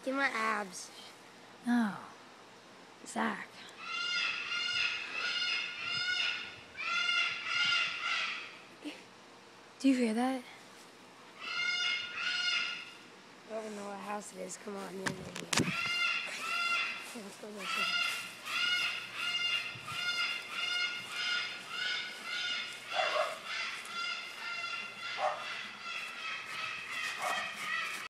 Get my abs. No. Zach. Do you hear that? I don't know what house it is. Come on, you're an idiot. Let's go this way.